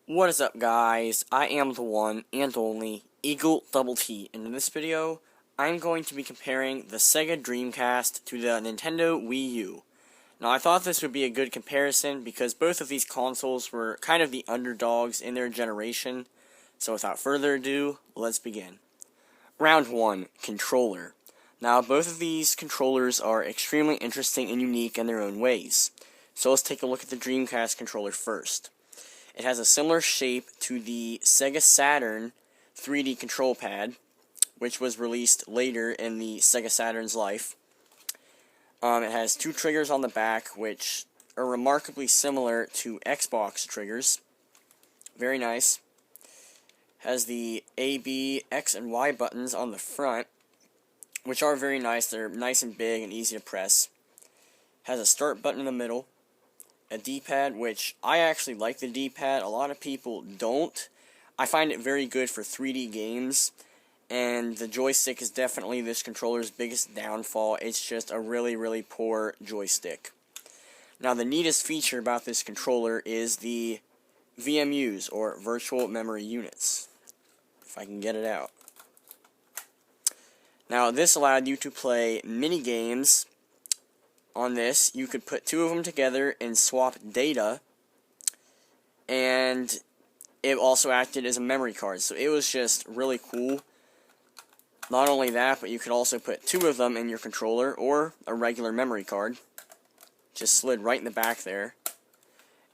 What is up, guys? I am the one and only Eagle Double T, and in this video, I'm going to be comparing the Sega Dreamcast to the Nintendo Wii U. Now, I thought this would be a good comparison because both of these consoles were kind of the underdogs in their generation, so without further ado, let's begin. Round 1, Controller. Now, both of these controllers are extremely interesting and unique in their own ways, so let's take a look at the Dreamcast controller first. It has a similar shape to the Sega Saturn 3D control pad, which was released later in the Sega Saturn's life. It has two triggers on the back, which are remarkably similar to Xbox triggers. Very nice. Has the A, B, X, and Y buttons on the front, which are very nice. They're nice and big and easy to press. Has a start button in the middle. A D-pad, which I actually like the D-pad. A lot of people don't. I find it very good for 3D games, and the joystick is definitely this controller's biggest downfall. It's just a really, really poor joystick. Now, the neatest feature about this controller is the VMUs, or Virtual Memory Units, if I can get it out. Now, this allowed you to play mini games. On this, you could put two of them together and swap data, and it also acted as a memory card, so it was just really cool. Not only that, but you could also put two of them in your controller, or a regular memory card. Just slid right in the back there.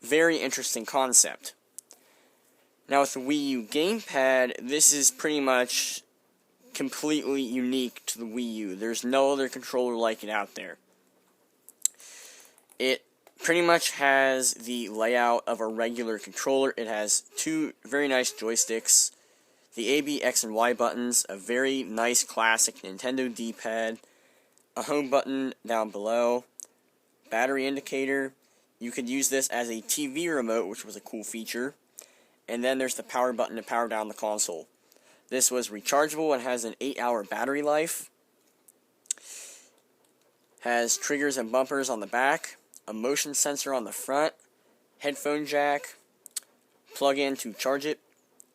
Very interesting concept. Now with the Wii U Gamepad, this is pretty much completely unique to the Wii U. There's no other controller like it out there. It pretty much has the layout of a regular controller. It has two very nice joysticks, the A, B, X, and Y buttons, a very nice classic Nintendo D-pad, a home button down below, battery indicator. You could use this as a TV remote, which was a cool feature, and then there's the power button to power down the console. This was rechargeable and has an 8-hour battery life. Has triggers and bumpers on the back, a motion sensor on the front, headphone jack, plug-in to charge it,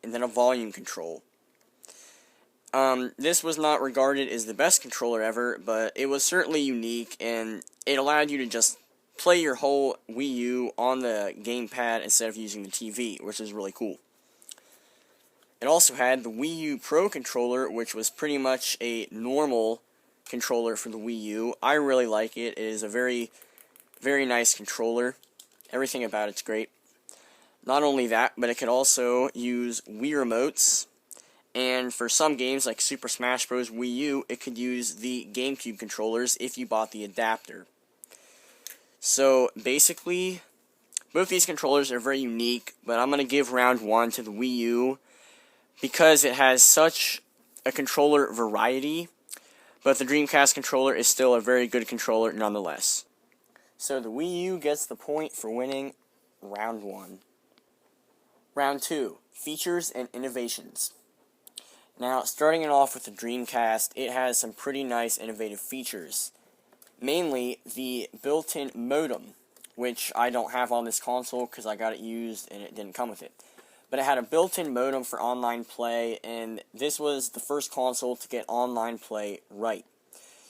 and then a volume control. This was not regarded as the best controller ever, but it was certainly unique, and it allowed you to just play your whole Wii U on the gamepad instead of using the TV, which is really cool. It also had the Wii U Pro controller, which was pretty much a normal controller for the Wii U. I really like it. It is a very nice controller. Everything about it's great. Not only that, but it could also use Wii remotes, and for some games like Super Smash Bros. Wii U, it could use the GameCube controllers if you bought the adapter. So basically, both these controllers are very unique, but I'm going to give round 1 to the Wii U because it has such a controller variety, but the Dreamcast controller is still a very good controller nonetheless. So the Wii U gets the point for winning round 1. Round 2, features and innovations. Now, starting it off with the Dreamcast, it has some pretty nice innovative features. Mainly the built-in modem, which I don't have on this console because I got it used and it didn't come with it. But it had a built-in modem for online play, and this was the first console to get online play right.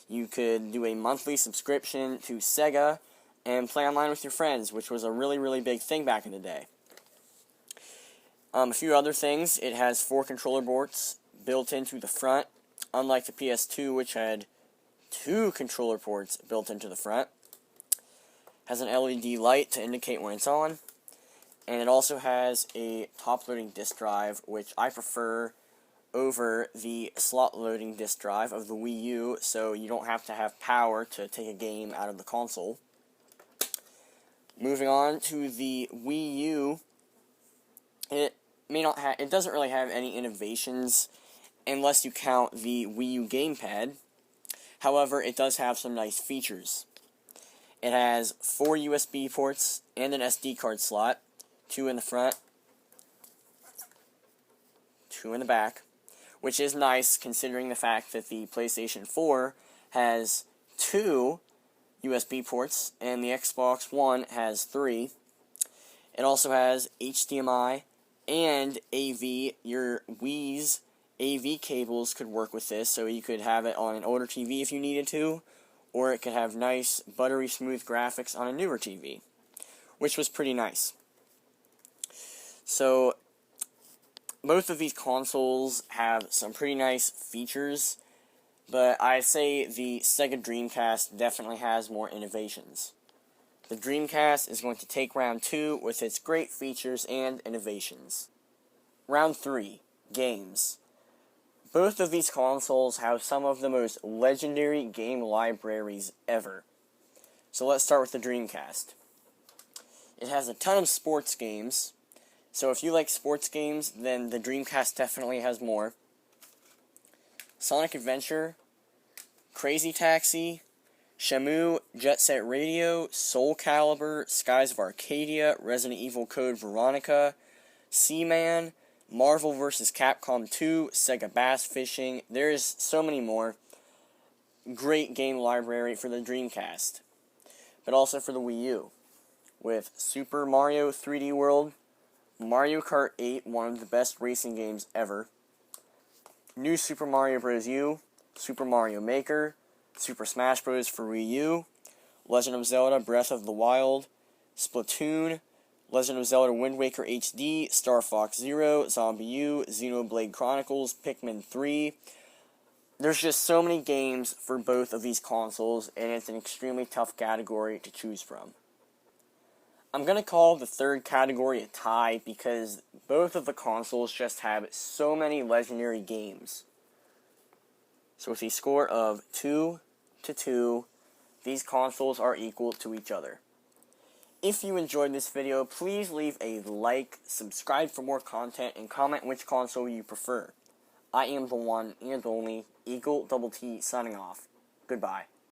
You could do a monthly subscription to Sega and play online with your friends, which was a really, really big thing back in the day. A few other things. It has 4 controller ports built into the front, unlike the PS2, which had 2 controller ports built into the front. Has an LED light to indicate when it's on. And it also has a top-loading disk drive, which I prefer over the slot-loading disk drive of the Wii U, so you don't have to have power to take a game out of the console. Moving on to the Wii U, it doesn't really have any innovations unless you count the Wii U Gamepad. However, it does have some nice features. It has 4 USB ports and an SD card slot, 2 in the front, 2 in the back, which is nice considering the fact that the PlayStation 4 has 2 USB ports and the Xbox One has 3. It also has HDMI, And AV, your Wii's AV cables could work with this, so you could have it on an older TV if you needed to, or it could have nice, buttery smooth graphics on a newer TV, which was pretty nice. So, both of these consoles have some pretty nice features, but I'd say the Sega Dreamcast definitely has more innovations. The Dreamcast is going to take round 2 with its great features and innovations. Round 3, games. Both of these consoles have some of the most legendary game libraries ever. So let's start with the Dreamcast. It has a ton of sports games. So if you like sports games, then the Dreamcast definitely has more. Sonic Adventure, Crazy Taxi, Shamu, Jet Set Radio, Soul Calibur, Skies of Arcadia, Resident Evil Code Veronica, Seaman, Marvel vs. Capcom 2, Sega Bass Fishing. There's so many more. Great game library for the Dreamcast. But also for the Wii U. With Super Mario 3D World, Mario Kart 8, one of the best racing games ever, New Super Mario Bros. U, Super Mario Maker, Super Smash Bros. For Wii U, Legend of Zelda Breath of the Wild, Splatoon, Legend of Zelda Wind Waker HD, Star Fox Zero, Zombie U, Xenoblade Chronicles, Pikmin 3. There's just so many games for both of these consoles, and it's an extremely tough category to choose from. I'm going to call the third category a tie because both of the consoles just have so many legendary games. So with a score of 2-2, these consoles are equal to each other. If you enjoyed this video, please leave a like, subscribe for more content, and comment which console you prefer. I am the one and only Eagle Double T signing off. Goodbye.